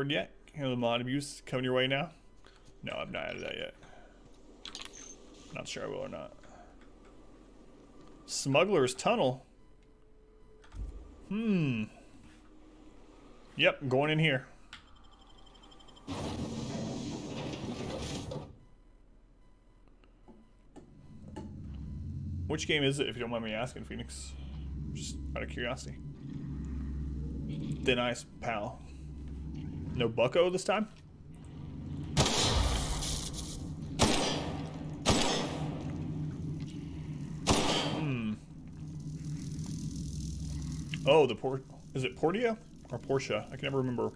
board yet? Handle mod abuse coming your way now? No, I've not added that yet. Not sure I will or not. Smuggler's Tunnel. Yep, going in here. Which game is it, if you don't mind me asking, Phoenix? Just out of curiosity. Thin Ice Pal. No Bucko this time? Oh, is it Portia or Portia? I can never remember.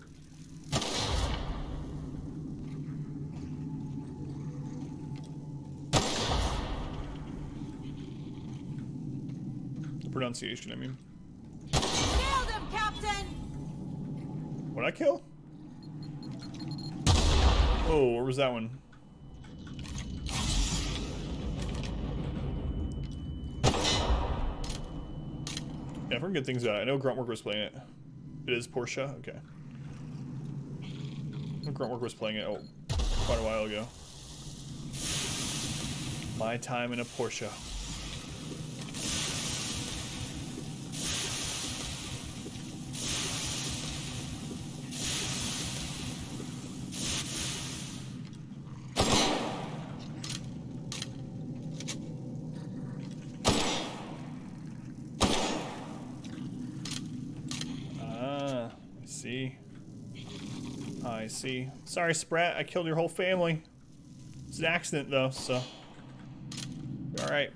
The pronunciation, I mean. Nailed him, Captain! What'd I kill? Oh, where was that one? Yeah, I've heard good things about it. I know Gruntwork was playing it. It is Portia? Okay. I know Gruntwork was playing it quite a while ago. My time in a Portia. I see. Sorry, Sprat. I killed your whole family. It's an accident, though, so... Alright.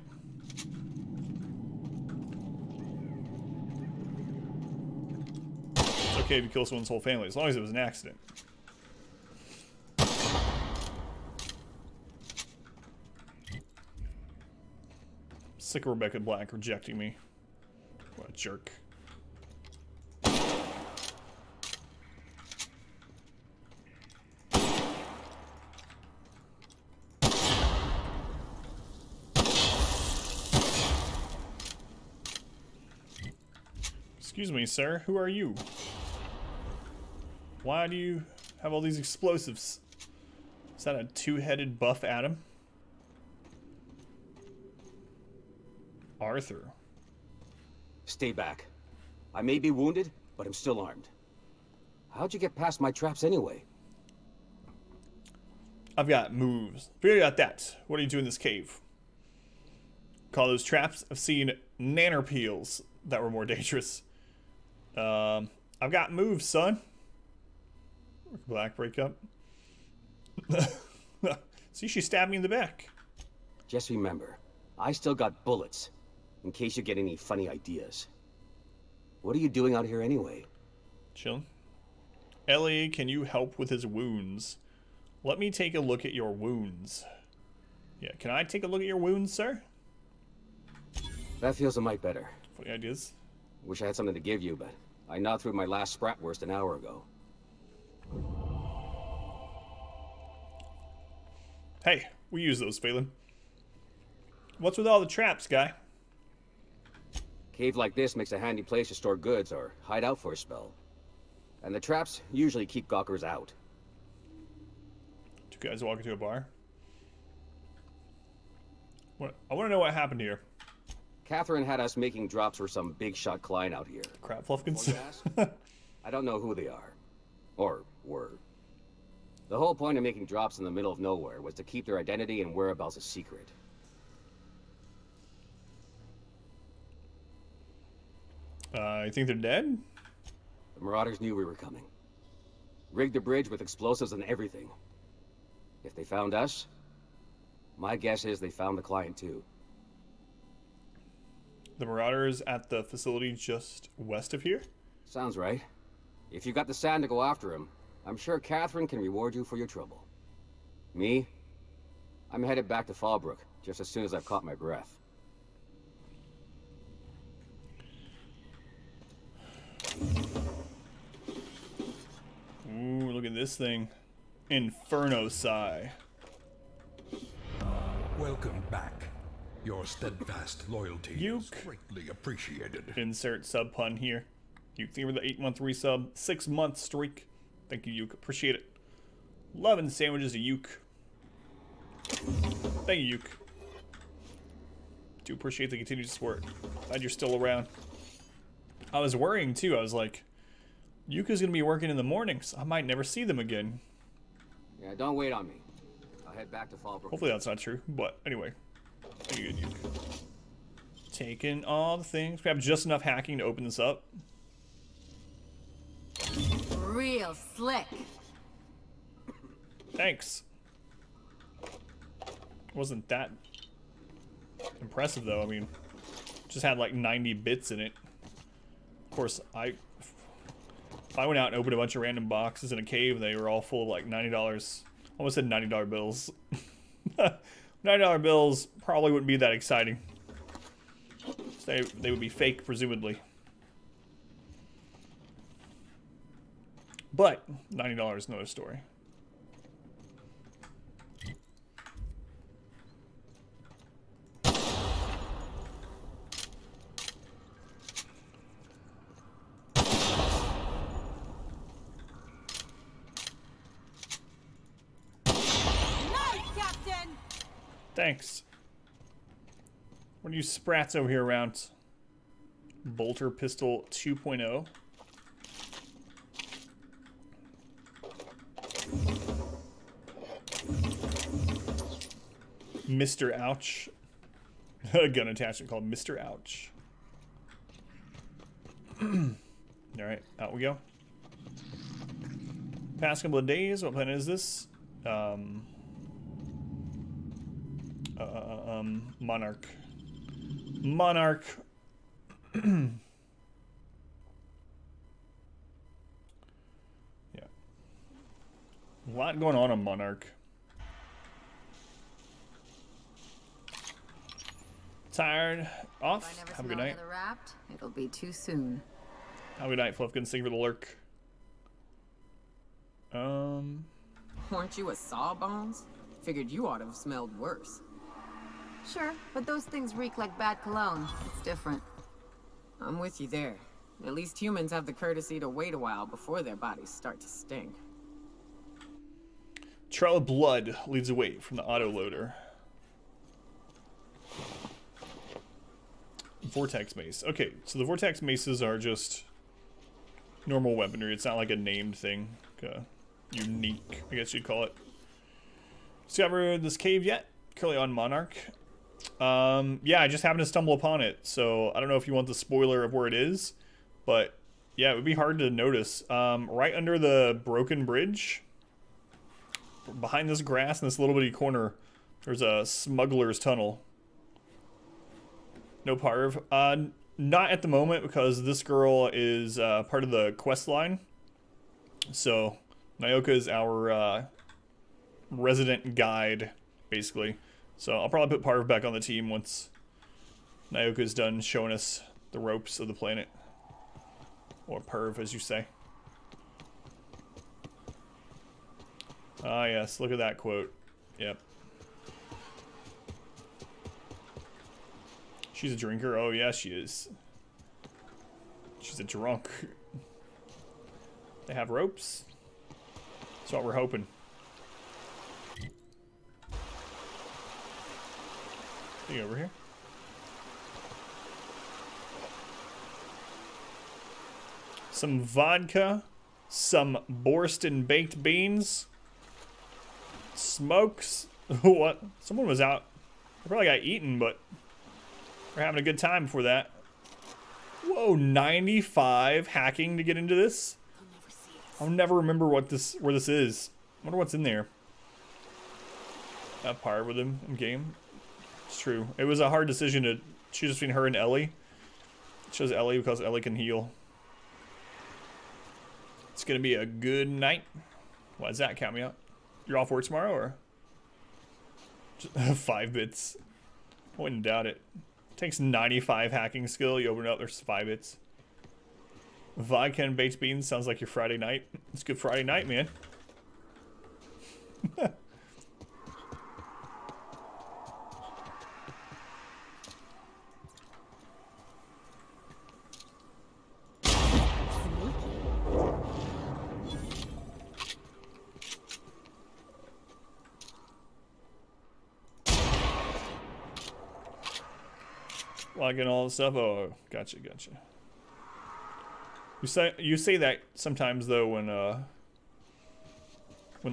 It's okay if you kill someone's whole family, as long as it was an accident. Sick of Rebecca Black rejecting me. What a jerk. Excuse me, sir. Who are you? Why do you have all these explosives? Is that a two-headed buff Adam? Arthur. Stay back. I may be wounded, but I'm still armed. How'd you get past my traps anyway? I've got moves. Forget about that. What do you do in this cave? Call those traps? I've seen nanner peels that were more dangerous. I've got moves, son. Black break up. See, she stabbed me in the back. Just remember, I still got bullets, in case you get any funny ideas. What are you doing out here anyway? Chillin'. Ellie, can you help with his wounds? Let me take a look at your wounds. Yeah, can I take a look at your wounds, sir? That feels a mite better. Funny ideas. Wish I had something to give you, but I gnawed through my last Spratwurst an hour ago. Hey, we use those, Phelan. What's with all the traps, guy? Cave like this makes a handy place to store goods or hide out for a spell. And the traps usually keep gawkers out. Two guys walking to a bar. I want to know what happened here. Catherine had us making drops for some big shot client out here. Crap Fluffkins. I don't know who they are. Or were. The whole point of making drops in the middle of nowhere was to keep their identity and whereabouts a secret. You think they're dead? The Marauders knew we were coming. Rigged the bridge with explosives and everything. If they found us, my guess is they found the client too. The Marauders at the facility just west of here? Sounds right. If you got the sand to go after him, I'm sure Catherine can reward you for your trouble. Me? I'm headed back to Fallbrook, just as soon as I've caught my breath. Ooh, look at this thing. Inferno Sci. Welcome back. Your steadfast loyalty Uke. is greatly appreciated. Insert sub pun here. You think with the 8-month resub, 6-month streak. Thank you, Yuke. Appreciate it. Loving the sandwiches of Yuke. Thank you, Yuke. Do appreciate the continued support. Glad you're still around. I was worrying too. I was like, Yuka's gonna be working in the mornings. I might never see them again. Yeah, don't wait on me. I'll head back to Fallbrook. Hopefully that's not true. But anyway, pretty good, Yuka. Taking all the things. We have just enough hacking to open this up. Real slick. Thanks. Wasn't that impressive though. I mean, just had like 90 bits in it. Of course, if I went out and opened a bunch of random boxes in a cave and they were all full of like $90, almost said $90 bills. $90 bills probably wouldn't be that exciting. They would be fake, presumably. But $90 is another story. Thanks. What are you sprats over here around? Bolter pistol 2.0. Mr. Ouch. A gun attachment called Mr. Ouch. Alright, out we go. Past couple of days, what planet is this? Monarch. Monarch. Yeah. A lot going on Monarch. Tired. Off. If I never Have a good smell night. another wrapped, it'll be too soon. Have a good night, Fluffkin. Thank you for the lurk. Weren't you a sawbones? Figured you ought to have smelled worse. Sure, but those things reek like bad cologne. It's different. I'm with you there. At least humans have the courtesy to wait a while before their bodies start to stink. Trail of blood leads away from the autoloader. Vortex mace. Okay, so the vortex maces are just normal weaponry. It's not like a named thing. Unique, I guess you'd call it. Discovered this cave yet? Currently on Monarch. Yeah, I just happened to stumble upon it, so I don't know if you want the spoiler of where it is, but yeah, it would be hard to notice. Right under the broken bridge, behind this grass in this little bitty corner, there's a smuggler's tunnel. No parv. Not at the moment, because this girl is part of the quest line. So Nyoka is our resident guide, basically. So I'll probably put Parv back on the team once Nyoka's done showing us the ropes of the planet. Or Perv, as you say. Ah, yes, look at that quote. Yep. She's a drinker? Oh, yeah, she is. She's a drunk. They have ropes? That's what we're hoping. Anything over here? Some vodka, some Borston baked beans, smokes. What? Someone was out. They probably got eaten, but we're having a good time before that. Whoa, 95 hacking to get into this? I'll never remember where this is. I wonder what's in there. Got par with him in game. It's true. It was a hard decision to choose between her and Ellie. It chose Ellie because Ellie can heal. It's gonna be a good night. Why does that count me out? You're off work tomorrow, or? Just 5 bits. I wouldn't doubt it. Takes 95 hacking skill. You open it up, there's 5 bits. Vodka and baked beans sounds like your Friday night. It's a good Friday night, man. Logging all the stuff. Oh, gotcha. You say that sometimes though when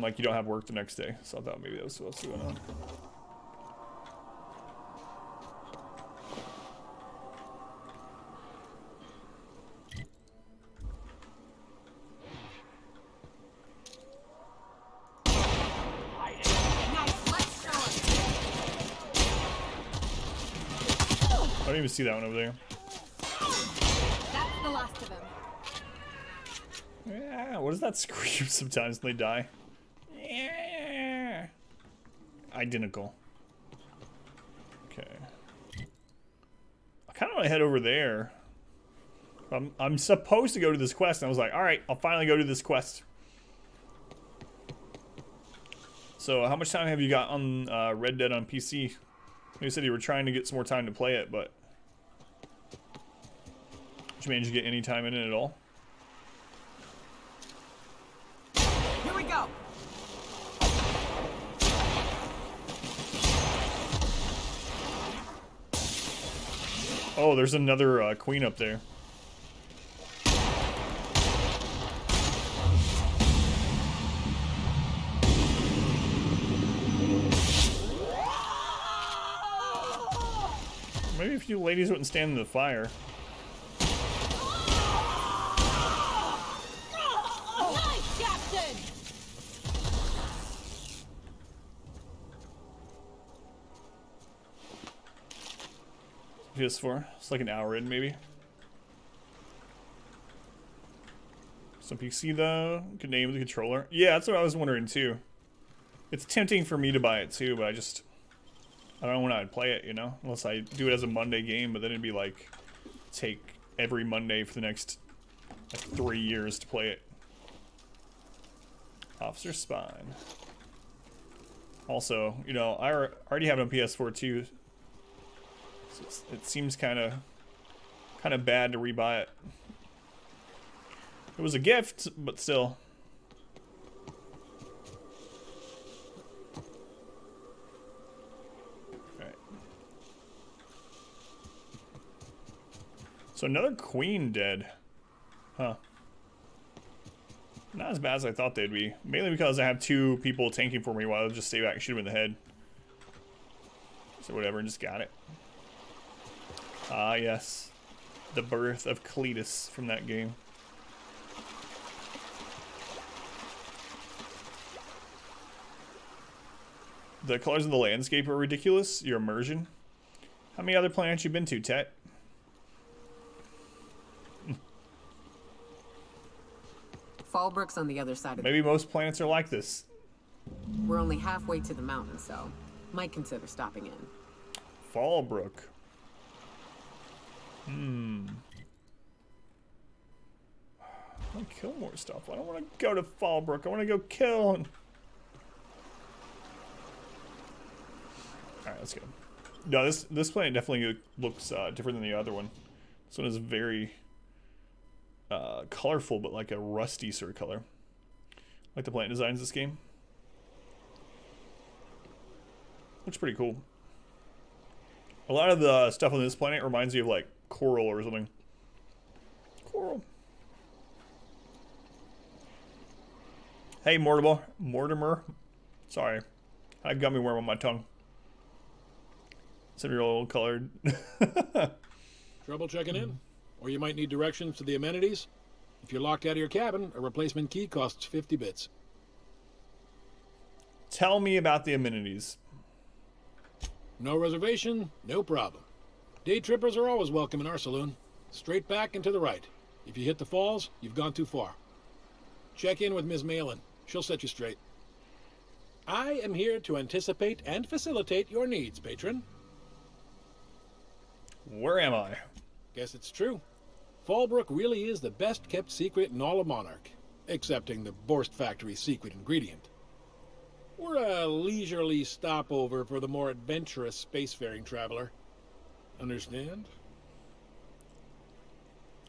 like you don't have work the next day. So I thought maybe that was what's going on. I don't even see that one over there. That's the last of him. Yeah, what does that scream sometimes when they die? Yeah. Identical. Okay. I kind of want to head over there. I'm supposed to go to this quest, and I was like, all right, I'll finally go to this quest. So, how much time have you got on Red Dead on PC? You said you were trying to get some more time to play it, but did you manage to get any time in it at all? Here we go. Oh, there's another queen up there. Maybe if you ladies wouldn't stand in the fire. Nice, Captain! PS4. It's like an hour in, maybe. Some PC though. Good name of the controller. Yeah, that's what I was wondering too. It's tempting for me to buy it too, but I don't know when I'd play it, you know? Unless I do it as a Monday game, but then it'd be like, take every Monday for the next, like, 3 years to play it. Officer Spine. Also, you know, I already have it on PS4 too. So it seems kind of bad to rebuy it. It was a gift, but still. So another queen dead. Huh. Not as bad as I thought they'd be. Mainly because I have two people tanking for me while I just stay back and shoot him in the head. So whatever, just got it. Ah, yes. The birth of Cletus from that game. The colors of the landscape are ridiculous. Your immersion. How many other planets you been to, Tet? Fallbrook's on the other side of Maybe most planets are like this. We're only halfway to the mountain, so might consider stopping in. Fallbrook. I want to kill more stuff. I don't want to go to Fallbrook. I want to go kill. Alright, let's go. No, this planet definitely looks different than the other one. This one is very colorful, but like a rusty sort of color. Like the planet designs this game. Looks pretty cool. A lot of the stuff on this planet reminds me of like coral or something. Coral. Hey, Mortimer. Sorry. I have gummy worm on my tongue. 7-year-old colored. Trouble checking in? Or you might need directions to the amenities? If you're locked out of your cabin, a replacement key costs 50 bits. Tell me about the amenities. No reservation, no problem. Day trippers are always welcome in our saloon. Straight back and to the right. If you hit the falls, you've gone too far. Check in with Ms. Malin. She'll set you straight. I am here to anticipate and facilitate your needs, patron. Where am I? Guess it's true. Fallbrook really is the best kept secret in all of Monarch, excepting the Borst Factory's secret ingredient. We're a leisurely stopover for the more adventurous spacefaring traveler. Understand?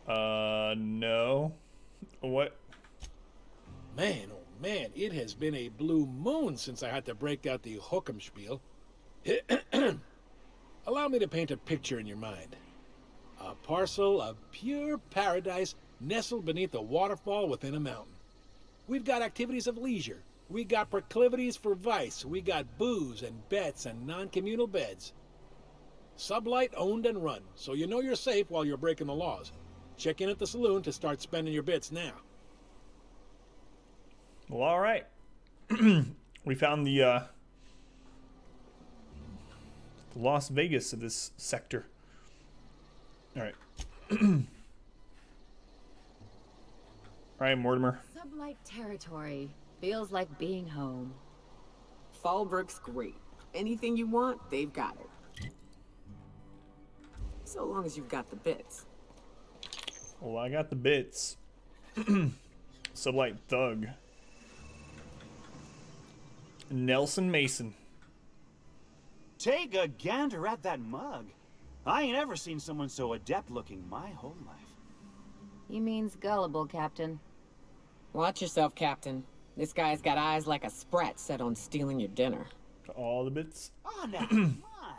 No. What? Man, oh man, it has been a blue moon since I had to break out the Hook'em spiel. Allow me to paint a picture in your mind. A parcel of pure paradise nestled beneath a waterfall within a mountain. We've got activities of leisure. We got proclivities for vice. We got booze and bets and non-communal beds. Sublight owned and run, so you know you're safe while you're breaking the laws. Check in at the saloon to start spending your bits now. Well, all right. We found the Las Vegas of this sector. All right. All right, Mortimer. Sublight territory. Feels like being home. Fallbrook's great. Anything you want, they've got it. So long as you've got the bits. Well, I got the bits. Sublight Thug. Nelson Mason. Take a gander at that mug. I ain't ever seen someone so adept looking my whole life. He means gullible, Captain. Watch yourself, Captain. This guy's got eyes like a sprat set on stealing your dinner. All the bits. Oh, now, come on.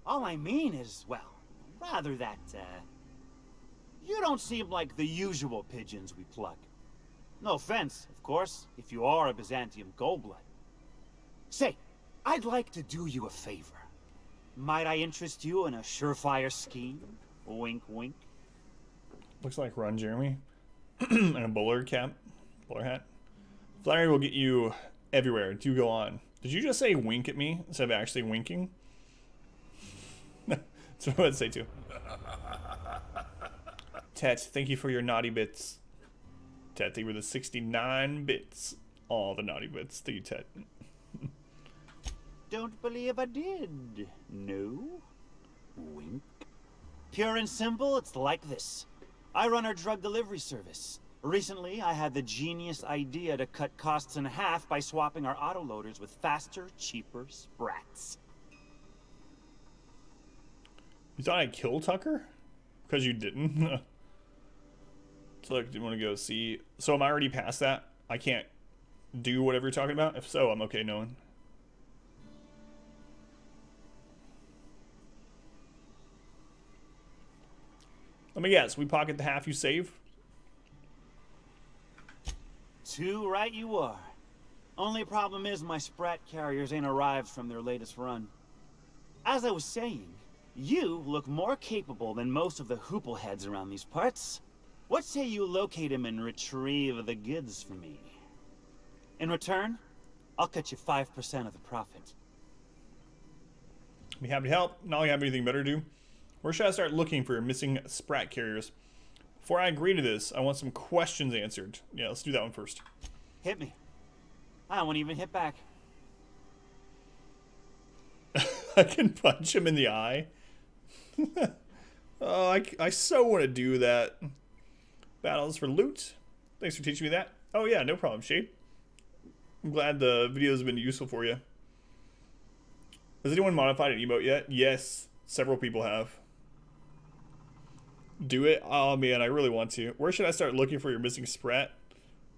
All I mean is, well, rather that, you don't seem like the usual pigeons we pluck. No offense, of course, if you are a Byzantium goldblood. Say, I'd like to do you a favor. Might I interest you in a surefire scheme? Wink, wink. Looks like Run Jeremy. And a bowler cap. Bowler hat. Flattery will get you everywhere. Do go on. Did you just say wink at me instead of actually winking? That's what I would say too. Tet, thank you for your naughty bits. Tet, they were the 69 bits. All the naughty bits. Thank you, Tet. Don't believe I did. No? Wink. Pure and simple, it's like this. I run our drug delivery service. Recently, I had the genius idea to cut costs in half by swapping our autoloaders with faster, cheaper sprats. You thought I'd kill Tucker? Because you didn't? So, like, do you want to go see? So, am I already past that? I can't do whatever you're talking about? If so, I'm okay knowing. Let me guess. We pocket the half you save? Too right you are. Only problem is my sprat carriers ain't arrived from their latest run. As I was saying, you look more capable than most of the hoople heads around these parts. What say you locate him and retrieve the goods for me? In return, I'll cut you 5% of the profit. Be happy to help. Not only have anything better to do. Where should I start looking for your missing sprat carriers? Before I agree to this, I want some questions answered. Yeah, let's do that one first. Hit me. I won't even hit back. I can punch him in the eye. Oh, I so want to do that. Battles for loot. Thanks for teaching me that. Oh yeah, no problem, Shade. I'm glad the video has been useful for you. Has anyone modified an emote yet? Yes, several people have. Do it? Oh man, I really want to. Where should I start looking for your missing sprat?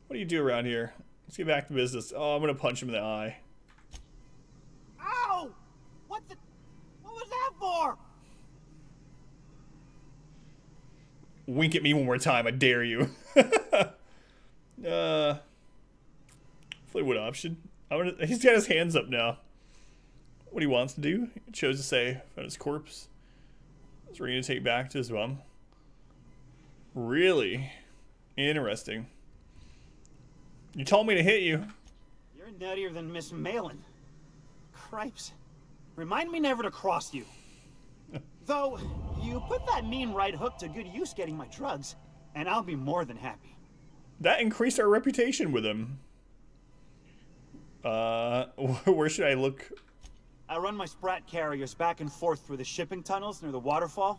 What do you do around here? Let's get back to business. Oh, I'm gonna punch him in the eye. Ow! What was that for? Wink at me one more time, I dare you. Fleetwood option. He's got his hands up now. What he wants to do? He chose to say on his corpse. Is we're gonna take back to his bum. Really? Interesting. You told me to hit you. You're nuttier than Miss Malin. Cripes. Remind me never to cross you. Though, you put that mean right hook to good use getting my drugs, and I'll be more than happy. That increased our reputation with him. Where should I look? I run my sprat carriers back and forth through the shipping tunnels near the waterfall.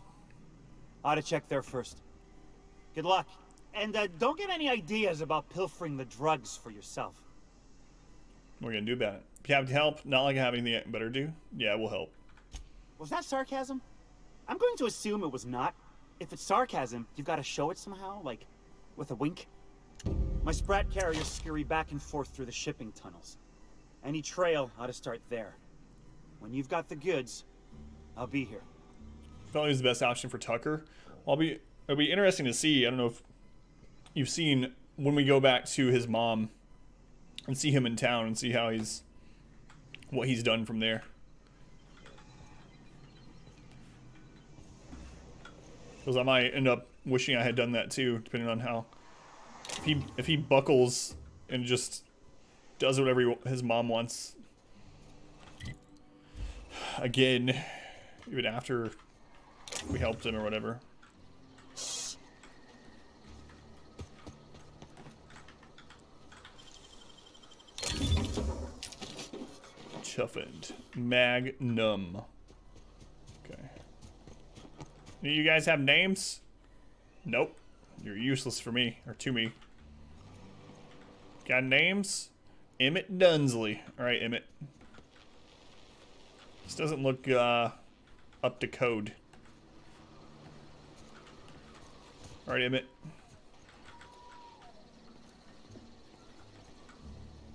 Ought to check there first. Good luck. And don't get any ideas about pilfering the drugs for yourself. What are we gonna do about it? If you have to help, not like I have anything better to do. Yeah, we'll help. Was that sarcasm? I'm going to assume it was not. If it's sarcasm, you've got to show it somehow, like with a wink. My sprat carriers scurry back and forth through the shipping tunnels. Any trail ought to start there. When you've got the goods, I'll be here. Probably is the best option for Tucker. It'll be interesting to see. I don't know if you've seen when we go back to his mom and see him in town and see how what he's done from there. Because I might end up wishing I had done that too, depending on how. If he buckles and just does whatever his mom wants. Again, even after we helped him or whatever. Chuffened. Magnum. Okay. You guys have names? Nope. You're useless for me, or to me. Got names? Emmitt Dunsley. Alright, Emmitt. This doesn't look up to code. Alright, Emmitt.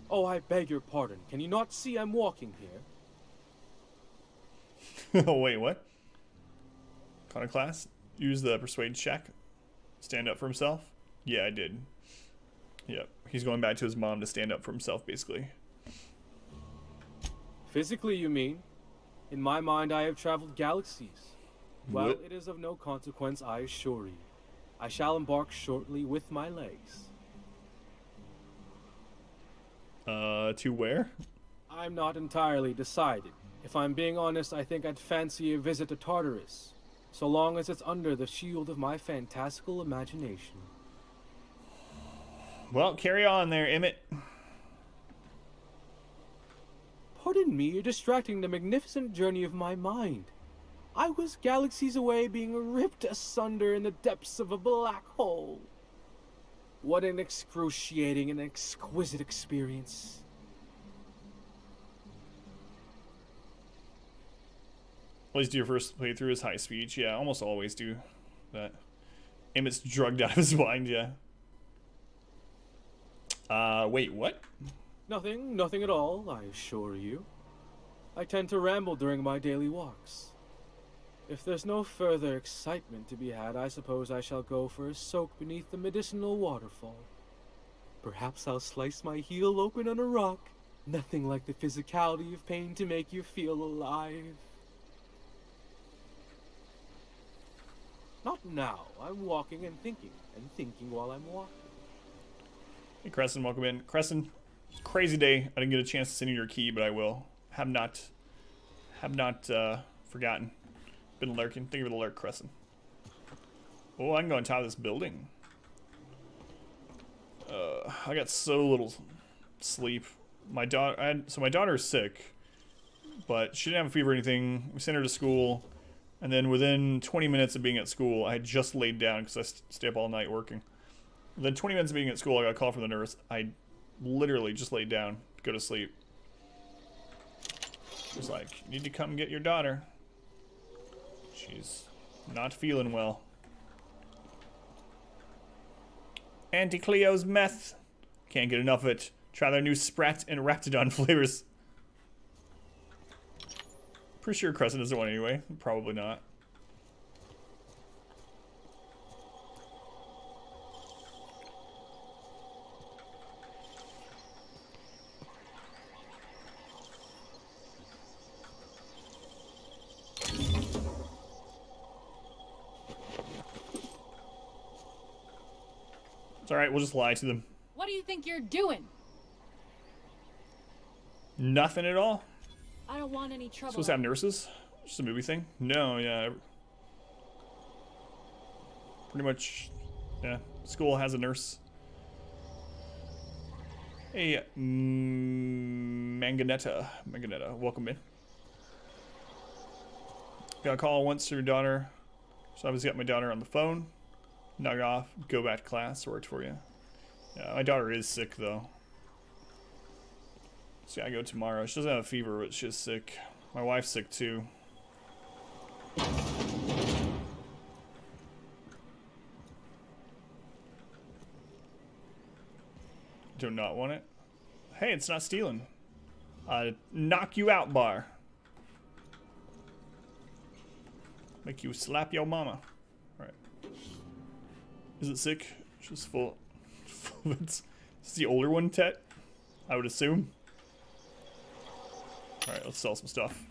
Oh, I beg your pardon. Can you not see I'm walking here? Oh, wait, what? Connor class? Use the persuade check. Stand up for himself? Yeah, I did. Yep. He's going back to his mom to stand up for himself, basically. Physically, you mean? In my mind, I have traveled galaxies. Well, What? it is of no consequence, I assure you. I shall embark shortly with my legs. To where? I'm not entirely decided. If I'm being honest, I think I'd fancy a visit to Tartarus, so long as it's under the shield of my fantastical imagination. Well, carry on there, Emmitt. Pardon me, you're distracting the magnificent journey of my mind. I was galaxies away being ripped asunder in the depths of a black hole. What an excruciating and exquisite experience. Always do your first playthrough is high speech. Yeah, almost always do that. Emmitt's drugged out of his mind, yeah. Wait, what? Nothing at all, I assure you. I tend to ramble during my daily walks. If there's no further excitement to be had, I suppose I shall go for a soak beneath the medicinal waterfall. Perhaps I'll slice my heel open on a rock. Nothing like the physicality of pain to make you feel alive. Not now. I'm walking and thinking while I'm walking. Hey, Creston, welcome in. Creston, crazy day. I didn't get a chance to send you your key, but I will. Have not forgotten. Been lurking. Thank you for the lurk, Creston. Oh, I can go on top of this building. I got so little sleep. My daughter's sick, but she didn't have a fever or anything. We sent her to school, and then within 20 minutes of being at school, I had just laid down because I stay up all night working. Within 20 minutes of being at school, I got a call from the nurse. I literally just laid down to go to sleep. She was like, "You need to come get your daughter. She's not feeling well." Auntie Cleo's meth. Can't get enough of it. Try their new Sprat and Raptidon flavors. Pretty sure Crescent doesn't want anyway. Probably not. It's alright, we'll just lie to them. What do you think you're doing? Nothing at all? I don't want any trouble. Supposed to have nurses? Just a movie thing? No, yeah. Pretty much, yeah. School has a nurse. Hey, Manganetta, welcome in. Got a call once to your daughter. So I obviously got my daughter on the phone. Knock off, go back to class, worked for you. Yeah, my daughter is sick though. So yeah, I go tomorrow. She doesn't have a fever, but she's sick. My wife's sick too. Do not want it. Hey, it's not stealing. Knock you out bar. Make you slap your mama. Alright. Is it sick? Just full of it's the older one, Tet, I would assume. Alright, let's sell some stuff.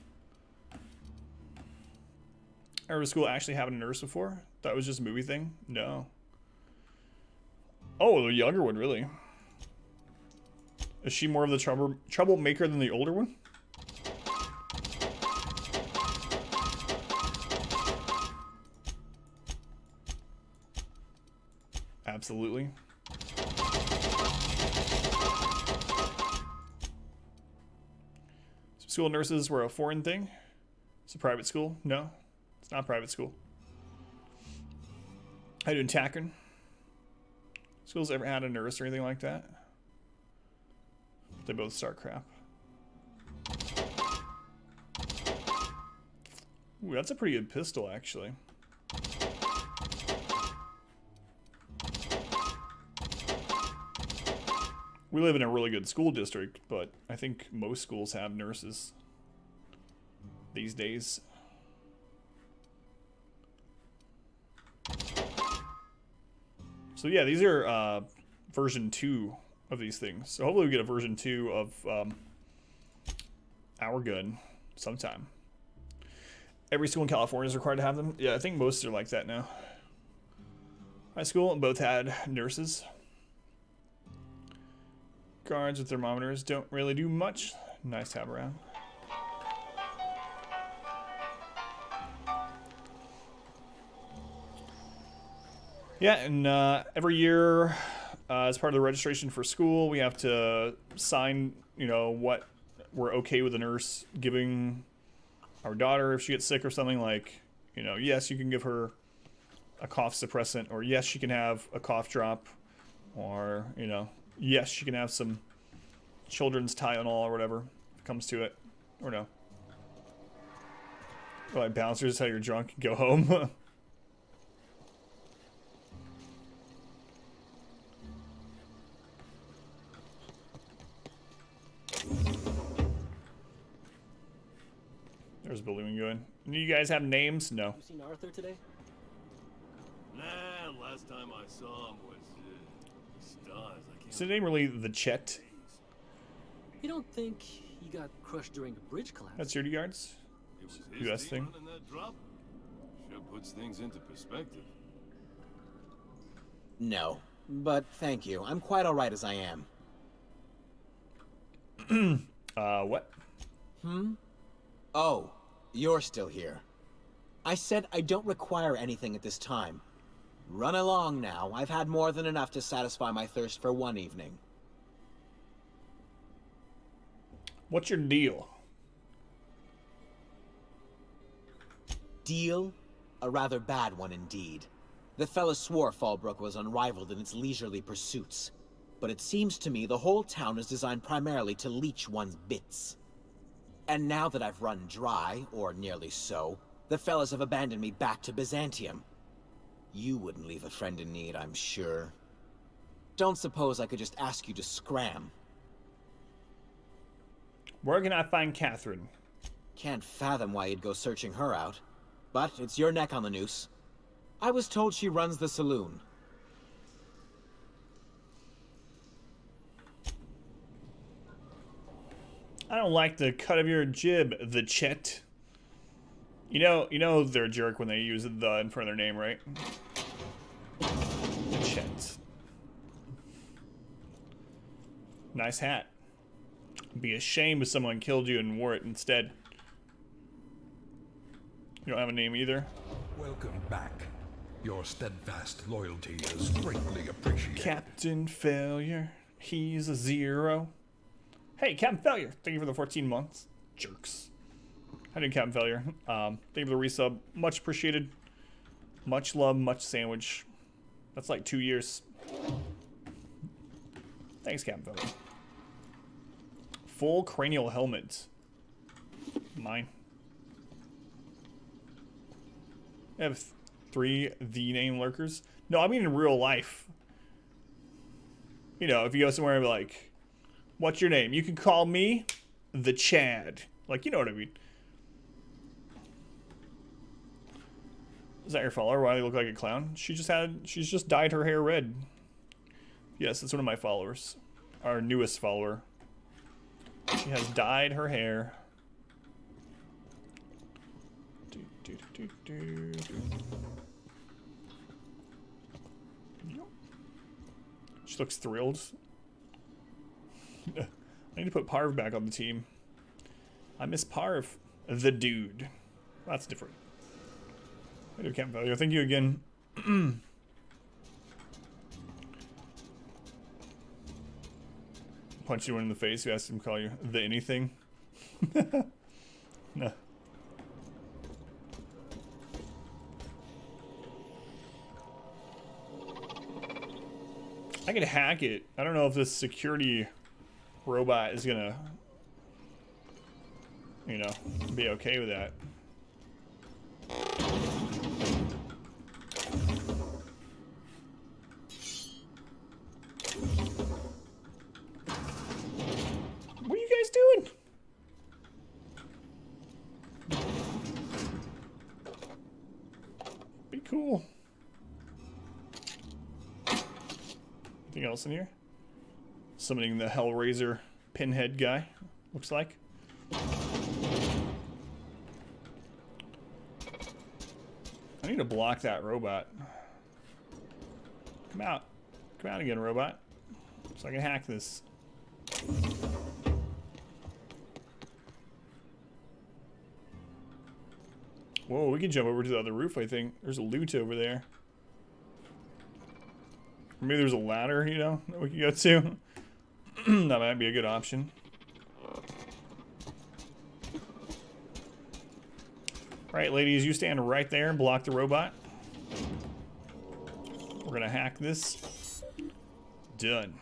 I remember school actually having a nurse before. That was just a movie thing? No. Oh, the younger one, really? Is she more of the troublemaker than the older one? Absolutely. School nurses were a foreign thing. It's a private school. No, it's not a private school. How you doing, Tackern? Schools ever had a nurse or anything like that? They both start crap. Ooh, that's a pretty good pistol, actually. We live in a really good school district, but I think most schools have nurses these days. So yeah, these are version 2 of these things. So hopefully we get a version 2 of our gun sometime. Every school in California is required to have them. Yeah, I think most are like that now. My school both had nurses. Guards with thermometers don't really do much. Nice to have around. Yeah, and every year, as part of the registration for school, we have to sign, you know, what we're okay with the nurse giving our daughter if she gets sick or something. Like, you know, yes, you can give her a cough suppressant, or yes, she can have a cough drop, or, you know, yes, she can have some children's Tylenol or whatever if it comes to it, or no. Or like bouncers, how you're drunk, go home. There's a building going. You guys have names? No. You seen Arthur today? Nah, last time I saw him was stars. Is the name really the Chet? You don't think he got crushed during the bridge collapse? That's security guards? It was his US team thing? running that drop. Sure puts things into perspective. No, but thank you. I'm quite alright as I am. What? Oh, you're still here. I said I don't require anything at this time. Run along now. I've had more than enough to satisfy my thirst for one evening. What's your deal? Deal? A rather bad one indeed. The fella swore Fallbrook was unrivaled in its leisurely pursuits. But it seems to me the whole town is designed primarily to leech one's bits. And now that I've run dry, or nearly so, the fellas have abandoned me back to Byzantium. You wouldn't leave a friend in need, I'm sure. Don't suppose I could just ask you to scram. Where can I find Catherine? Can't fathom why you'd go searching her out. But it's your neck on the noose. I was told she runs the Saloon. I don't like the cut of your jib, the Chet. You know they're a jerk when they use the in front of their name, right? Chet. Nice hat. Be ashamed if someone killed you and wore it instead. You don't have a name either. Welcome back. Your steadfast loyalty is greatly appreciated. Captain Failure. He's a 0. Hey, Captain Failure. Thank you for the 14 months. Jerks. How did Captain Failure? Thank you for the resub. Much appreciated. Much love, much sandwich. That's like 2 years. Thanks, Captain Failure. Full cranial helmet. Mine. I have 3 the name lurkers. No, I mean in real life. You know, if you go somewhere and be like, what's your name? You can call me the Chad. Like, you know what I mean. Is that your follower? Why do they look like a clown? She's just dyed her hair red. Yes, it's one of my followers. Our newest follower. She has dyed her hair. She looks thrilled. I need to put Parv back on the team. I miss Parv. The dude. That's different. I do camp value. Thank you again. Punch you in the face. You asked him to call you the anything. No. I can hack it. I don't know if this security robot is gonna, you know, be okay with that. What are you guys doing? Be cool. Anything else in here? Summoning the Hellraiser pinhead guy, looks like. I need to block that robot. Come out. Come out again, robot. So I can hack this. Whoa, we can jump over to the other roof, I think. There's a loot over there. Maybe there's a ladder, you know, that we can go to. That might be a good option. Alright, ladies, you stand right there and block the robot. We're gonna hack this. Done.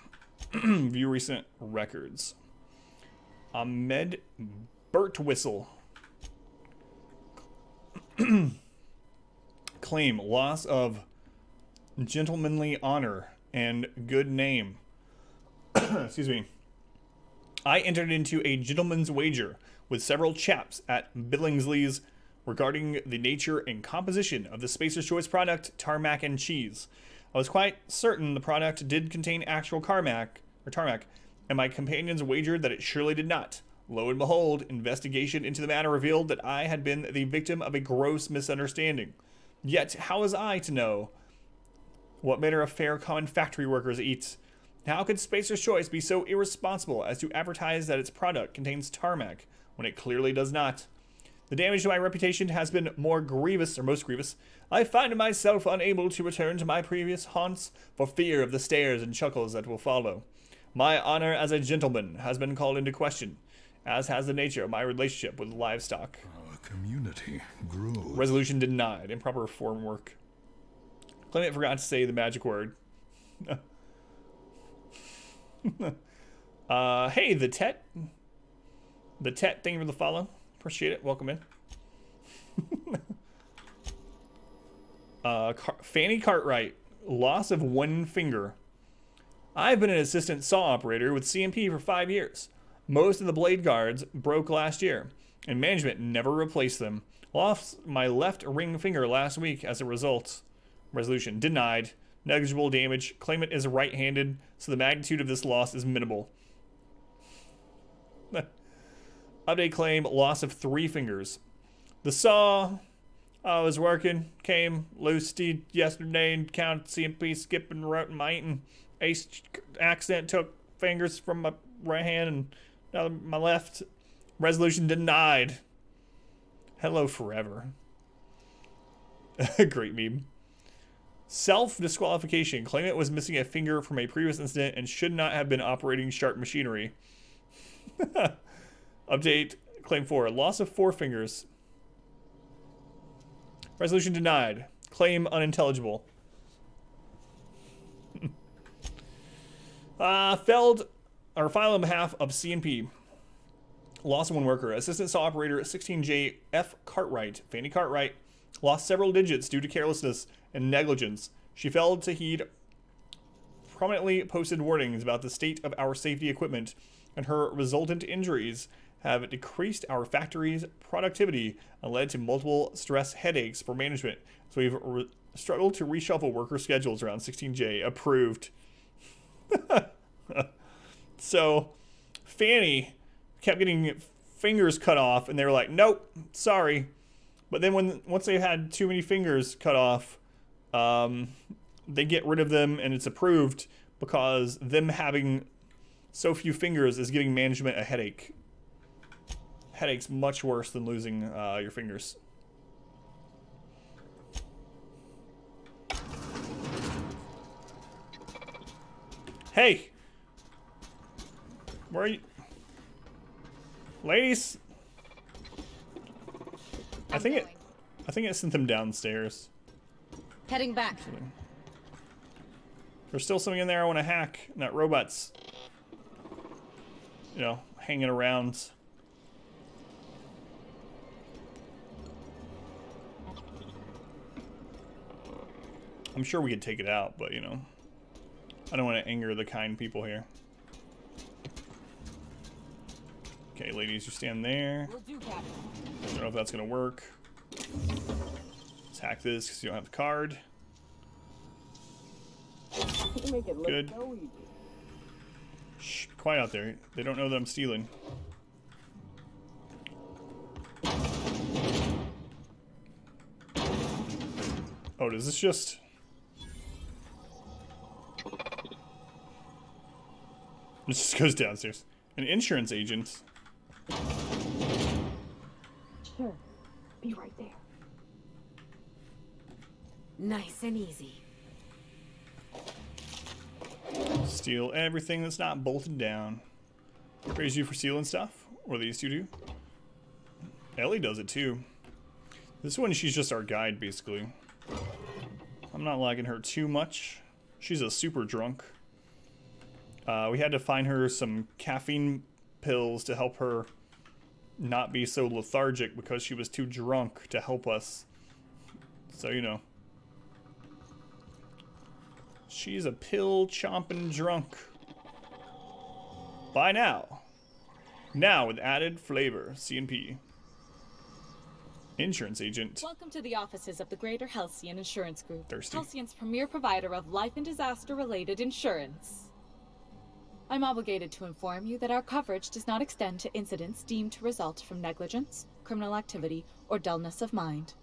View recent records. Ahmed Birtwhistle. Claim loss of gentlemanly honor and good name. Excuse me. I entered into a gentleman's wager with several chaps at Billingsley's regarding the nature and composition of the Spacer's Choice product, tarmac and cheese. I was quite certain the product did contain actual tarmac, and my companions wagered that it surely did not. Lo and behold, investigation into the matter revealed that I had been the victim of a gross misunderstanding. Yet, how was I to know what manner of fare common factory workers eat? How could Spacer's Choice be so irresponsible as to advertise that its product contains tarmac when it clearly does not? The damage to my reputation has been more grievous, or most grievous. I find myself unable to return to my previous haunts for fear of the stares and chuckles that will follow. My honor as a gentleman has been called into question, as has the nature of my relationship with livestock. Our community grows. Resolution denied. Improper form work. Clement forgot to say the magic word. Hey, the Tet. The Tet, thank you for the follow. Appreciate it. Welcome in. Fanny Cartwright. Loss of one finger. I've been an assistant saw operator with CMP for 5 years. Most of the blade guards broke last year, and management never replaced them. Lost my left ring finger last week as a result. Resolution denied. Negligible damage. Claimant is right-handed, so the magnitude of this loss is minimal. Update claim, loss of 3 fingers. The saw I was working came loose yesterday and counted CMP skipping route my eating. Ace accident took fingers from my right hand and now my left. Resolution denied. Hello forever. Great meme. Self-disqualification. Claimant was missing a finger from a previous incident and should not have been operating sharp machinery. Update claim 4. Loss of 4 fingers. Resolution denied. Claim unintelligible. Felled or file on behalf of CNP. Loss of 1 worker. Assistant saw operator 16J F. Cartwright. Fanny Cartwright lost several digits due to carelessness and negligence. She failed to heed prominently posted warnings about the state of our safety equipment and her resultant injuries have decreased our factory's productivity and led to multiple stress headaches for management. So we've struggled to reshuffle worker schedules around 16J. Approved. So Fanny kept getting fingers cut off, and they were like, nope, sorry. But then once they had too many fingers cut off, they get rid of them, and it's approved because them having so few fingers is giving management a headache. Headache's much worse than losing your fingers. Hey! Where are you? Ladies! I think it sent them downstairs. Heading back. There's still something in there I want to hack. And that robot's, you know, hanging around. I'm sure we could take it out, but you know, I don't want to anger the kind people here. Okay, ladies, you stand there. I don't know if that's gonna work. Let's hack this because you don't have the card. Make it look Good. so easy. Shh, quiet out there. They don't know that I'm stealing. Oh, does this just... It just goes downstairs. An insurance agent. Sure. Be right there. Nice and easy. Steal everything that's not bolted down. Praise you for stealing stuff. Or these two do. Ellie does it too. This one, she's just our guide, basically. I'm not liking her too much. She's a super drunk. We had to find her some caffeine pills to help her not be so lethargic because she was too drunk to help us. So, you know. She's a pill-chomping drunk. Buy now. Now with added flavor. C&P. Insurance agent. Welcome to the offices of the Greater Halcyon Insurance Group. Thirsty. Halcyon's premier provider of life and disaster-related insurance. I'm obligated to inform you that our coverage does not extend to incidents deemed to result from negligence, criminal activity, or dullness of mind.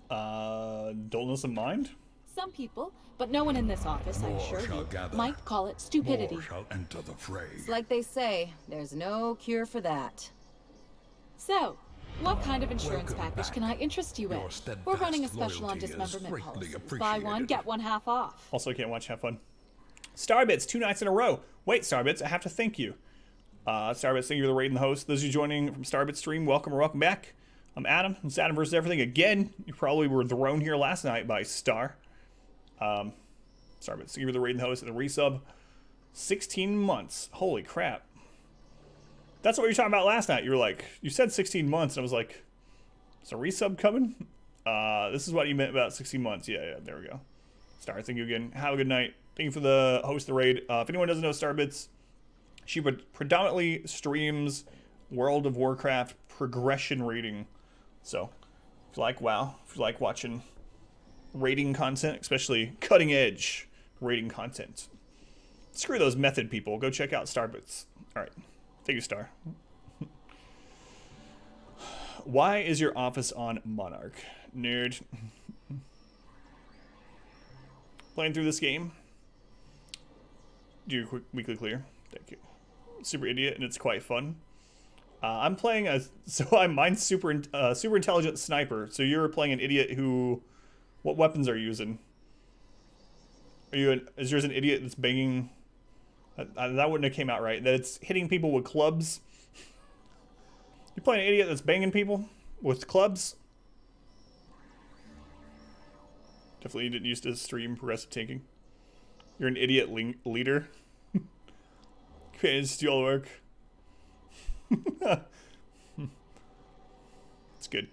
Dullness of mind? Some people, but no one in this office, I assure you, might call it stupidity. More shall enter the fray. It's like they say, there's no cure for that. So, what kind of insurance package can I interest you in? We're running a special on dismemberment policies. Buy one, get one half off. Also, I can't watch Have Fun. Starbits, 2 nights in a row. Wait, Starbits, I have to thank you. Starbits, thank you for the raid and the host. Those of you joining from Starbits stream, welcome or welcome back. I'm Adam. It's Adam vs. Everything again. You probably were thrown here last night by Star. Starbits, thank you for the raid and the host and the resub. 16 months. Holy crap. That's what you were talking about last night. You were like, you said 16 months, and I was like, is a resub coming? This is what you meant about 16 months. Yeah, there we go. Star, thank you again. Have a good night. Thank you for the host of the raid. If anyone doesn't know Starbits, she predominantly streams World of Warcraft progression raiding. So, if you like WoW, if you like watching raiding content, especially cutting edge raiding content, screw those method people. Go check out Starbits. All right. Thank you, Star. Why is your office on Monarch? Nerd. Playing through this game. Do your quick weekly clear. Thank you. Super idiot, and it's quite fun. I'm playing mine's super intelligent sniper. So you're playing an idiot who, what weapons are you using? Is yours an idiot that's banging? That wouldn't have came out right. That it's hitting people with clubs. You're playing an idiot that's banging people with clubs. Definitely didn't used to stream progressive tanking. You're an idiot leader. Can't just do all the work. It's good.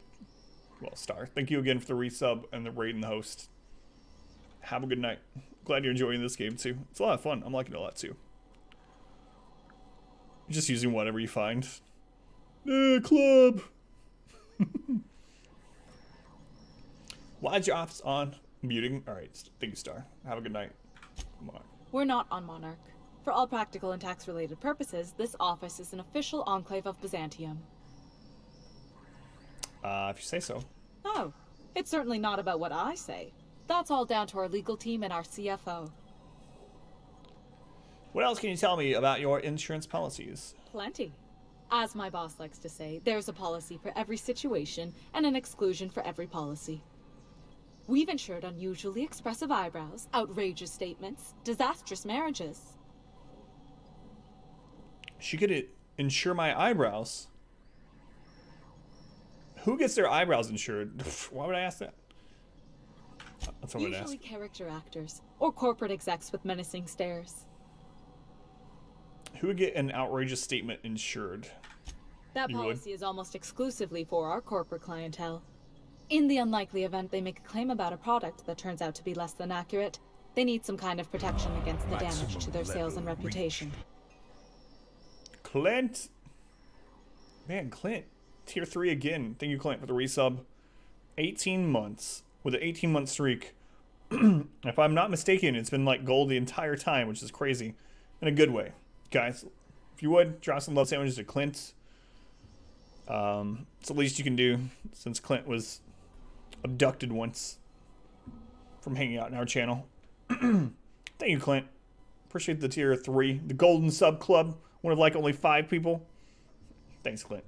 Well, Star, thank you again for the resub and the raid and the host. Have a good night. Glad you're enjoying this game too. It's a lot of fun. I'm liking it a lot too. You're just using whatever you find. Club. Wide drops on muting. All right, thank you, Star. Have a good night. Monarch. We're not on Monarch. For all practical and tax-related purposes, this office is an official enclave of Byzantium. If you say so. Oh, it's certainly not about what I say. That's all down to our legal team and our CFO. What else can you tell me about your insurance policies? Plenty. As my boss likes to say, there's a policy for every situation and an exclusion for every policy. We've insured unusually expressive eyebrows, outrageous statements, disastrous marriages. She could insure my eyebrows. Who gets their eyebrows insured? Why would I ask that? That's what I would ask. Usually character actors, or corporate execs with menacing stares. Who would get an outrageous statement insured? That policy is almost exclusively for our corporate clientele. In the unlikely event they make a claim about a product that turns out to be less than accurate, they need some kind of protection against the damage to their sales and reputation. Clint. Man, Clint. Tier 3 again. Thank you, Clint, for the resub. 18 months. With an 18-month streak. If I'm not mistaken, it's been like gold the entire time, which is crazy. In a good way. Guys, if you would, drop some love sandwiches to Clint. It's the least you can do, since Clint was abducted once from hanging out in our channel. Thank you, Clint. Appreciate the tier 3. The golden sub club. One of like only 5 people. Thanks, Clint.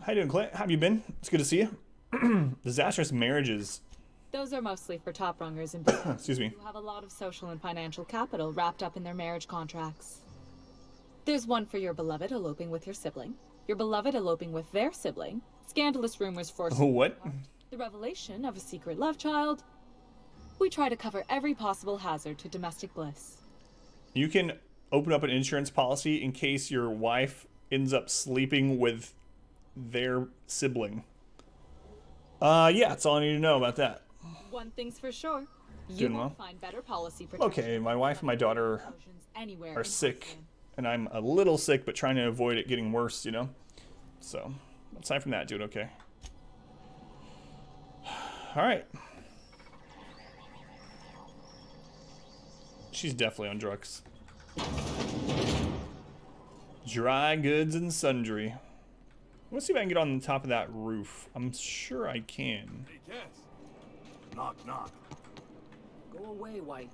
How you doing, Clint? How have you been? It's good to see you. Disastrous marriages. Those are mostly for top rungers and business Excuse me. who have a lot of social and financial capital wrapped up in their marriage contracts. There's one for your beloved eloping with your sibling, your beloved eloping with their sibling, scandalous rumors forcing what? apart, the revelation of a secret love child. We try to cover every possible hazard to domestic bliss. You can open up an insurance policy in case your wife ends up sleeping with their sibling. Yeah, that's all I need to know about that. One thing's for sure. You Doing won't well? find better policy protection. Okay, my wife and my daughter anywhere are in sick, Halcyon. and I'm a little sick, but trying to avoid it getting worse, you know? So, aside from that, doing okay. Alright. She's definitely on drugs. Dry goods and sundry. Let's see if I can get on the top of that roof. I'm sure I can. Hey, Cass. Knock, knock. Go away, White.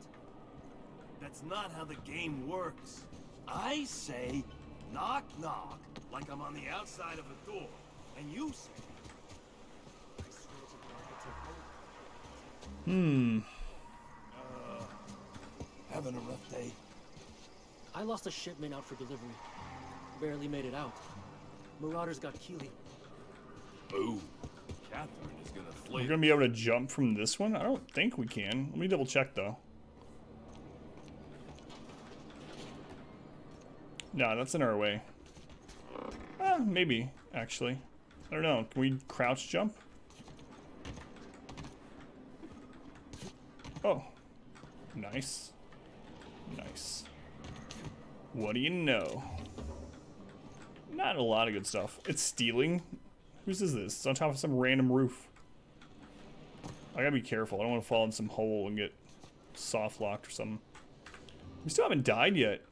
That's not how the game works. I say, knock, knock, like I'm on the outside of a door. And you say... I swear to God, Having a rough day. I lost a shipment out for delivery. Barely made it out. Marauders got Keely. Ooh. Catherine is gonna We're flake. gonna be able to jump from this one? I don't think we can. Let me double check though. No, that's in our way. Maybe, actually. I don't know. Can we crouch jump? Oh. Nice. Nice. What do you know? Not a lot of good stuff. It's stealing. Whose is this? It's on top of some random roof. I gotta be careful. I don't want to fall in some hole and get soft locked or something. We still haven't died yet.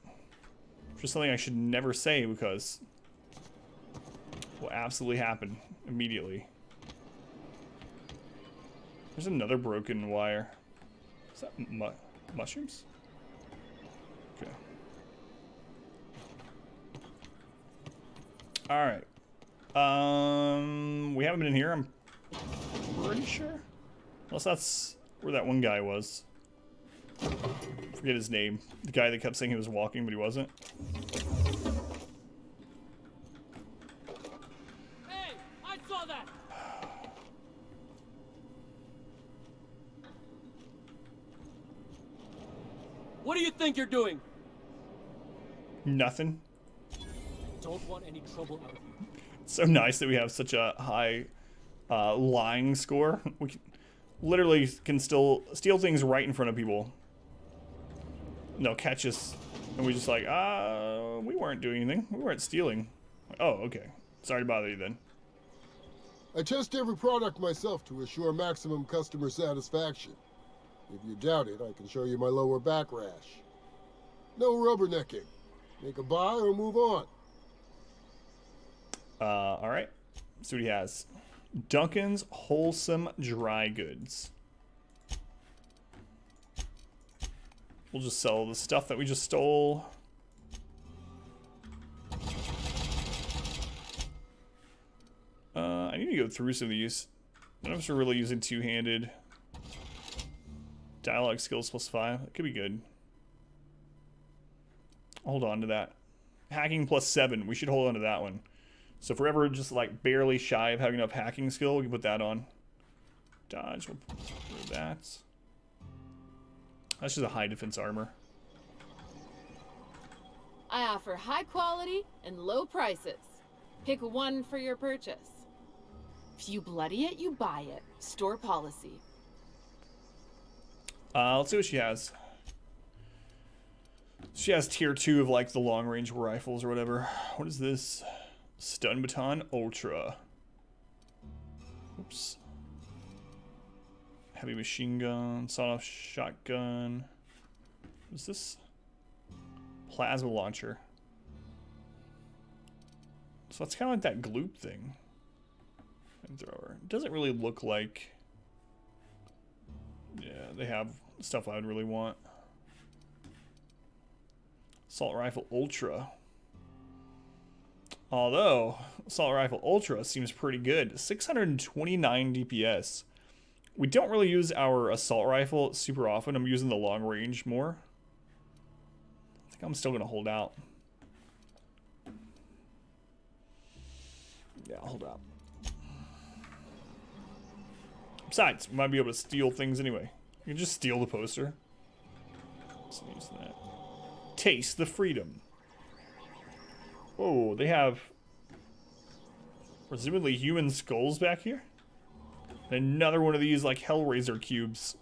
Just something I should never say because it will absolutely happen immediately. There's another broken wire. Is that mushrooms? Okay. Alright. We haven't been in here, I'm pretty sure. Unless that's where that one guy was. Forget his name. The guy that kept saying he was walking, but he wasn't. Hey, I saw that. What do you think you're doing? Nothing. Don't want any trouble out of you. It's so nice that we have such a high lying score. We literally can still steal things right in front of people. No, catch us And we just like, we weren't doing anything. We weren't stealing. Oh, okay. Sorry to bother you then. I test every product myself to assure maximum customer satisfaction. If you doubt it, I can show you my lower back rash. No rubbernecking. Make a buy or move on. Alright. See what he has. Duncan's Wholesome Dry Goods. We'll just sell the stuff that we just stole. I need to go through some of these. None of us are really using two-handed. Dialogue skills +5. That could be good. Hold on to that. Hacking +7. We should hold on to that one. So if we're ever just like barely shy of having enough hacking skill, we can put that on. Dodge. We'll put that. That's just a high defense armor. I offer high quality and low prices. Pick one for your purchase. If you bloody it, you buy it. Store policy. Let's see what she has. She has tier 2 of like the long range rifles or whatever. What is this? Stun Baton Ultra. Oops. Heavy machine gun, sawed-off shotgun. What is this? Plasma launcher. So that's kind of like that gloop thing. Flamethrower. It doesn't really look like... Yeah, they have stuff I would really want. Assault Rifle Ultra. Although, Assault Rifle Ultra seems pretty good. 629 DPS. We don't really use our Assault Rifle super often. I'm using the long range more. I think I'm still going to hold out. Yeah, I'll hold out. Besides, we might be able to steal things anyway. You can just steal the poster. Let's use that. Taste the freedom. Oh, they have presumably human skulls back here. And another one of these like Hellraiser cubes.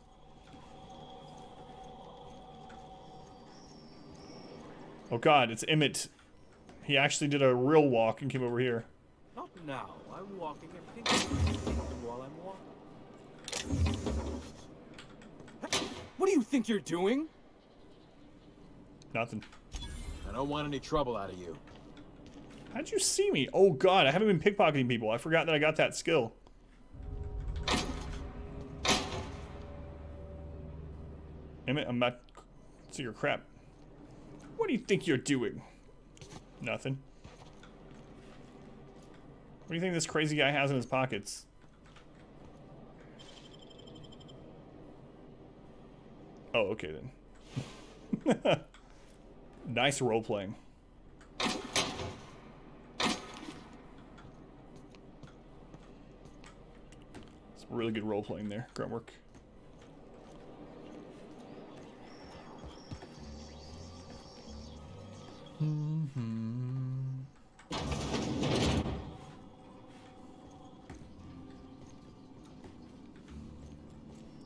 Oh god, it's Emmitt. He actually did a real walk and came over here. Not now. I'm walking and thinking while I'm walking. What do you think you're doing? Nothing. I don't want any trouble out of you. How'd you see me? Oh god, I haven't been pickpocketing people. I forgot that I got that skill. Emmitt, I'm about to see your crap. What do you think you're doing? Nothing. What do you think this crazy guy has in his pockets? Oh, okay then. Nice role-playing. It's really good role-playing there. Grunt work.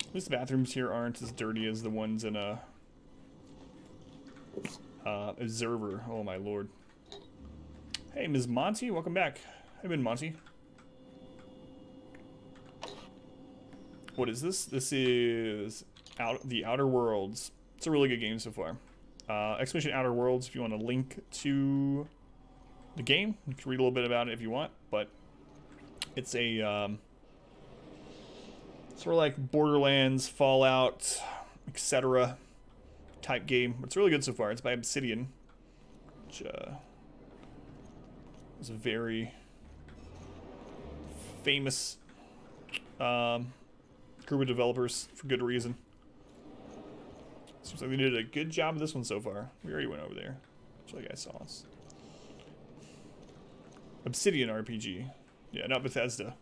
At least the bathrooms here aren't as dirty as the ones in Observer. Oh my lord. Hey, Ms. Monty, welcome back. How you been, Monty? What is this? This is The Outer Worlds. It's a really good game so far. Expedition Outer Worlds, if you want a link to the game, you can read a little bit about it if you want, but it's a sort of like Borderlands, Fallout, etc. type game. It's really good so far. It's by Obsidian, which is a very famous group of developers for good reason. Seems like they did a good job of this one so far. We already went over there. So you guys saw us. Obsidian RPG. Yeah, not Bethesda.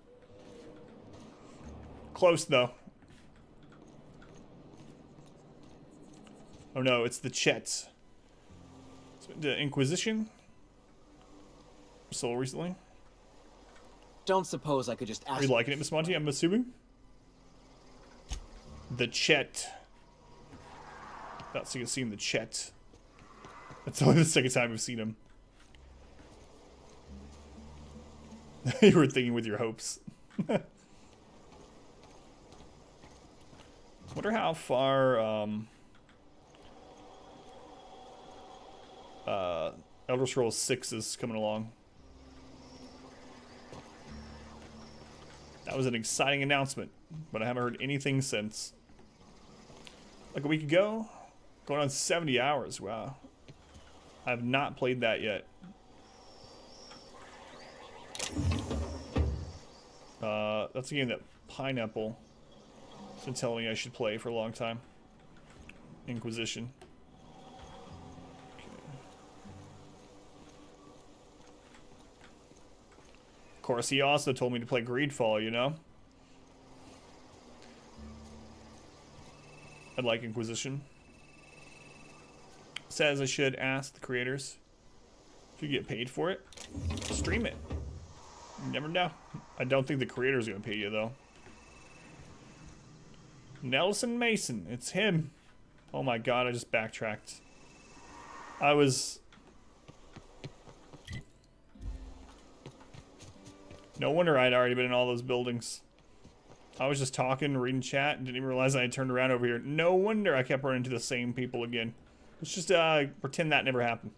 Close though. Oh no, it's the Chets. So the Inquisition. So recently. Don't suppose I could just ask. Are you liking it, Miss Monty? I'm assuming. The Chet. That's so you can see in the Chet. It's only the second time we've seen him. You were thinking with your hopes. Wonder how far Elder Scrolls 6 is coming along. That was an exciting announcement, but I haven't heard anything since. Like a week ago? Going on 70 hours, wow. I have not played that yet. That's a game that Pineapple has been telling me I should play for a long time. Inquisition. Okay. Of course, he also told me to play Greedfall, you know? I'd like Inquisition. Says I should ask the creators if you get paid for it. Stream it. You never know. I don't think the creator's gonna pay you though. Nelson Mason, it's him. Oh my god, I just backtracked. I was... No wonder I'd already been in all those buildings. I was just talking, reading chat, and didn't even realize I had turned around over here. No wonder I kept running into the same people again. Let's just pretend that never happened.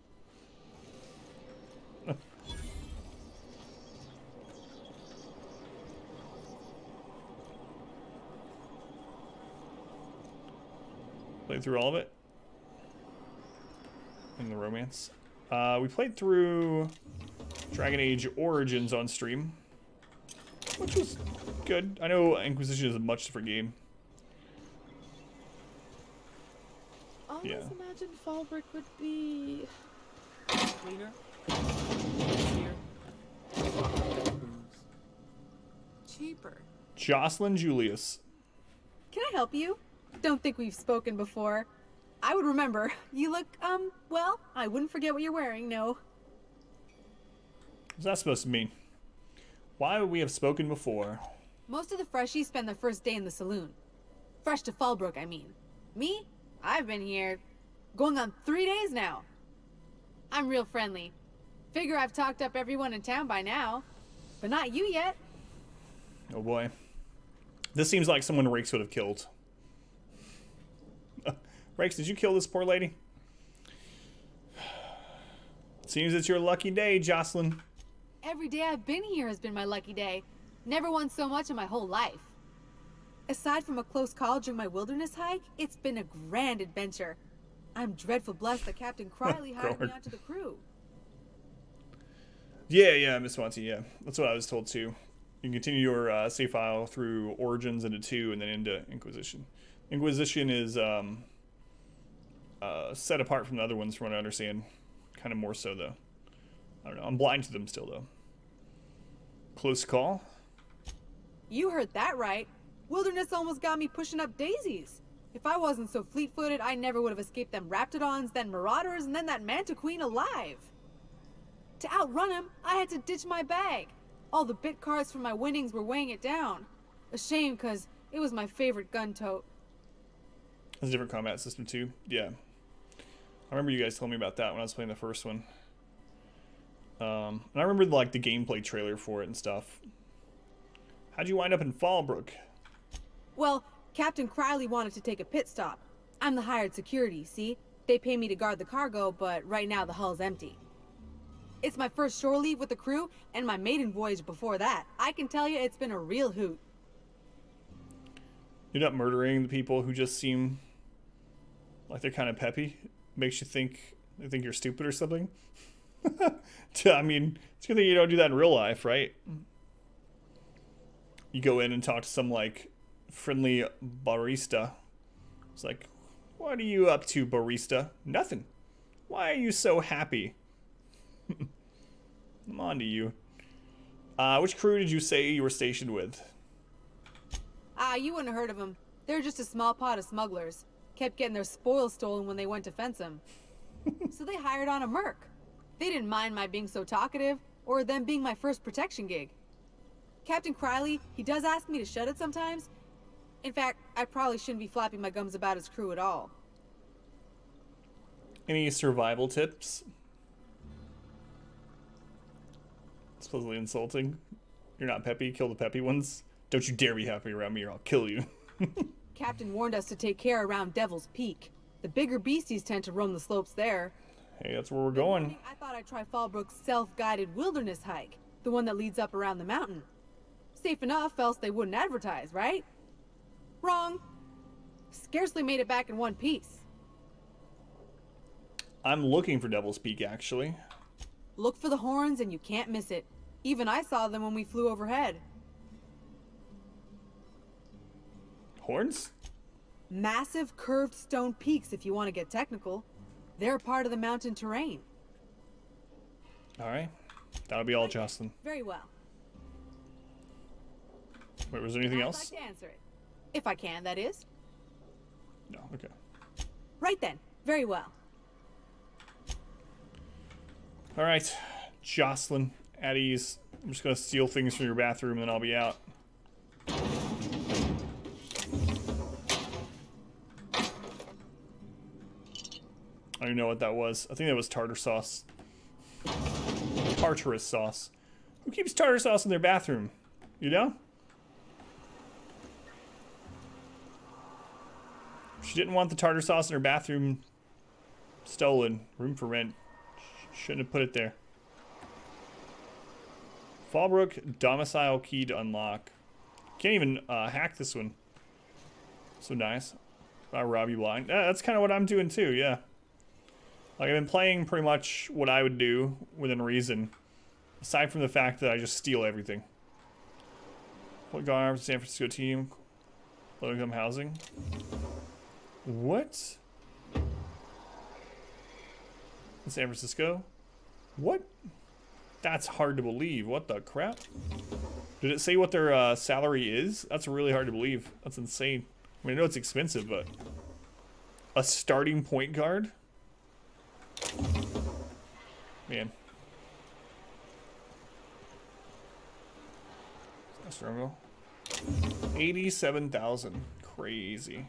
Played through all of it. In the romance. We played through Dragon Age Origins on stream, which was good. I know Inquisition is a much different game. Always Yeah. imagined Fallbrook would be cleaner, easier, cheaper. Jocelyn Julius. Can I help you? Don't think we've spoken before. I would remember. You look, well, I wouldn't forget what you're wearing, no. What's that supposed to mean? Why would we have spoken before? Most of the freshies spend their first day in the saloon. Fresh to Fallbrook, I mean. Me? I've been here going on 3 days now. I'm real friendly. Figure I've talked up everyone in town by now. But not you yet. Oh boy. This seems like someone Rakes would have killed. Rakes, did you kill this poor lady? Seems it's your lucky day, Jocelyn. Every day I've been here has been my lucky day. Never won so much in my whole life. Aside from a close call during my wilderness hike, it's been a grand adventure. I'm dreadful blessed that Captain Criley hired me onto the crew. Yeah, Miss Swansea, yeah. That's what I was told too. You can continue your save file through Origins into 2 and then into Inquisition. Inquisition is set apart from the other ones from what I understand. Kind of more so though. I don't know. I'm blind to them still though. Close call. You heard that right. Wilderness almost got me pushing up daisies. If I wasn't so fleet-footed, I never would have escaped them Raptidons, then Marauders, and then that Manta Queen alive. To outrun him, I had to ditch my bag. All the bit cards from my winnings were weighing it down. A shame, cause it was my favorite gun tote. It's a different combat system too. Yeah. I remember you guys telling me about that when I was playing the first one. And I remember like the gameplay trailer for it and stuff. How'd you wind up in Fallbrook? Well, Captain Criley wanted to take a pit stop. I'm the hired security, see? They pay me to guard the cargo, but right now the hull's empty. It's my first shore leave with the crew, and my maiden voyage before that. I can tell you it's been a real hoot. You're not murdering the people who just seem like they're kind of peppy? Makes you think they think you're stupid or something? I mean, it's a good thing you don't do that in real life, right? You go in and talk to some, like, friendly barista. It's like, what are you up to, barista? Nothing. Why are you so happy? I'm on to you. Which crew did you say you were stationed with? You wouldn't have heard of them. They're just a small pot of smugglers. Kept getting their spoils stolen when they went to fence them. So they hired on a merc. They didn't mind my being so talkative, or them being my first protection gig. Captain Criley, he does ask me to shut it sometimes. In fact, I probably shouldn't be flapping my gums about his crew at all. Any survival tips? Supposedly insulting. You're not peppy. Kill the peppy ones. Don't you dare be happy around me or I'll kill you. Captain warned us to take care around Devil's Peak. The bigger beasties tend to roam the slopes there. Hey, that's where we're going. I thought I'd try Fallbrook's self-guided wilderness hike, the one that leads up around the mountain. Safe enough, else they wouldn't advertise, right? Wrong. Scarcely made it back in one piece. I'm looking for Devil's Peak, actually. Look for the horns and you can't miss it. Even I saw them when we flew overhead. Horns? Massive curved stone peaks, if you want to get technical. They're part of the mountain terrain. Alright. That'll be all, Jocelyn. Very well. Wait, was there anything else? I'd like to answer it. If I can, that is. No, okay. Right then. Very well. Alright. Jocelyn, at ease. I'm just gonna steal things from your bathroom and then I'll be out. I don't even know what that was. I think that was tartar sauce. Tartarus sauce. Who keeps tartar sauce in their bathroom? You know? She didn't want the tartar sauce in her bathroom stolen. Room for rent. Shouldn't have put it there. Fallbrook domicile key to unlock. Can't even hack this one. So nice. I'll rob you blind. That's kind of what I'm doing too, yeah. Like, I've been playing pretty much what I would do within reason. Aside from the fact that I just steal everything. What got San Francisco team? Low-income housing. What? In San Francisco? What? That's hard to believe. What the crap? Did it say what their salary is? That's really hard to believe. That's insane. I mean, I know it's expensive, but... A starting point guard? Man. That's struggle. 87,000. Crazy.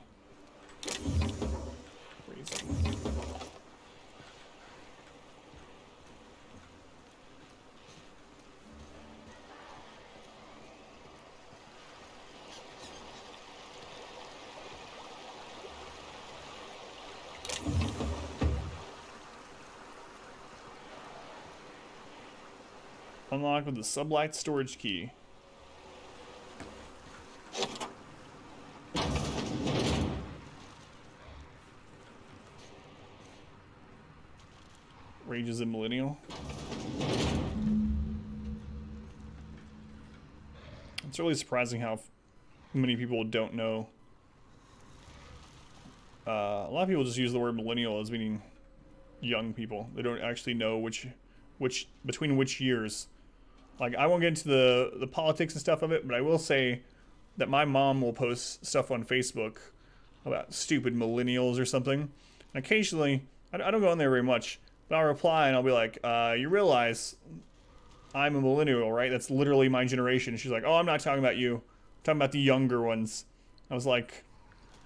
Crazy. Unlock with the sublight storage key. Ranges in Millennial. It's really surprising how many people don't know. A lot of people just use the word millennial as meaning young people. They don't actually know which between which years. Like, I won't get into the politics and stuff of it, but I will say that my mom will post stuff on Facebook about stupid millennials or something. And occasionally, I don't go on there very much, but I'll reply and I'll be like, you realize I'm a millennial, right? That's literally my generation. She's like, oh, I'm not talking about you. I'm talking about the younger ones. I was like,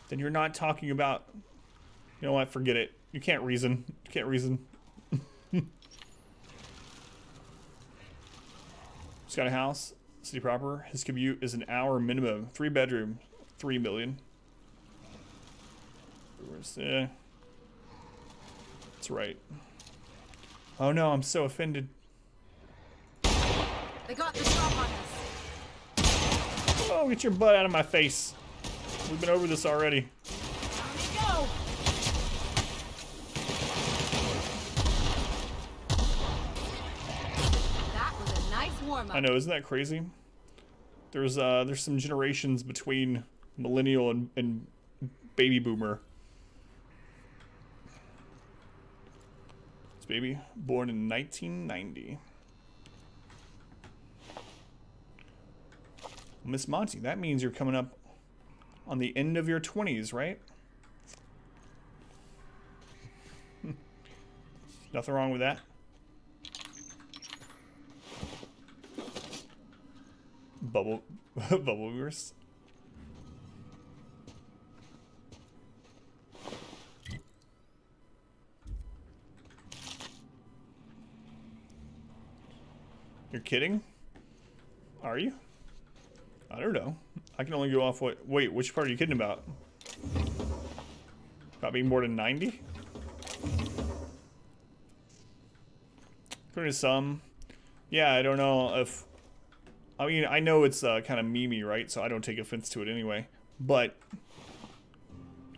then you're not talking about, you know what, forget it. You can't reason. You can't reason. He's got a house, city proper. His commute is an hour minimum. 3 bedroom, 3 million. That's right. Oh no, I'm so offended. They got the drop on us. Oh, get your butt out of my face. We've been over this already. Go. That was a nice warm-up. I know, isn't that crazy? There's some generations between millennial and baby boomer. This baby born in 1990. Miss Monty, that means you're coming up on the end of your 20s, right? Nothing wrong with that. Bubble boomers. You're kidding? Are you? I don't know. I can only go off what... Wait, which part are you kidding about? About being more than 90? According to some. Yeah, I don't know if... I mean, I know it's kind of memey, right? So I don't take offense to it anyway. But...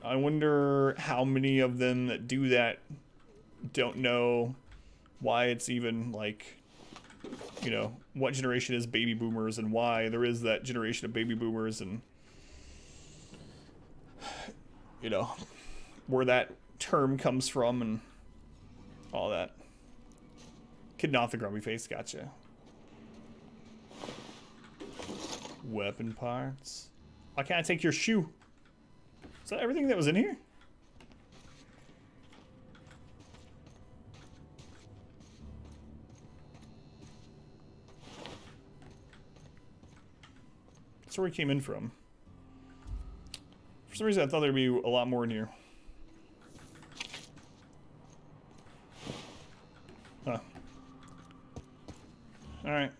I wonder how many of them that do that don't know why it's even, like... You know, what generation is baby boomers and why there is that generation of baby boomers and... You know, where that term comes from and all that. Kidding off the grumpy face, gotcha. Weapon parts. Why can't I take your shoe? Is that everything that was in here? That's where we came in from. For some reason I thought there'd be a lot more in here. Huh. Alright.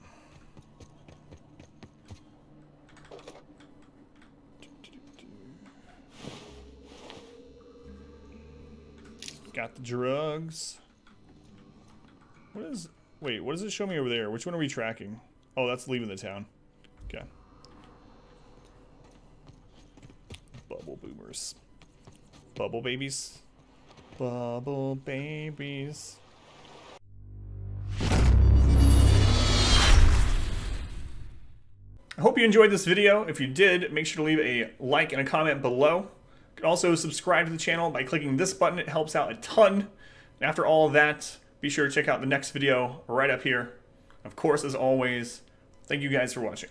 Got the drugs. What is... Wait, what does it show me over there? Which one are we tracking? Oh, that's leaving the town. Okay. Bubble boomers. Bubble babies. Bubble babies. I hope you enjoyed this video. If you did, make sure to leave a like and a comment below. You can also subscribe to the channel by clicking this button. It helps out a ton. And after all of that, be sure to check out the next video right up here. Of course, as always, thank you guys for watching.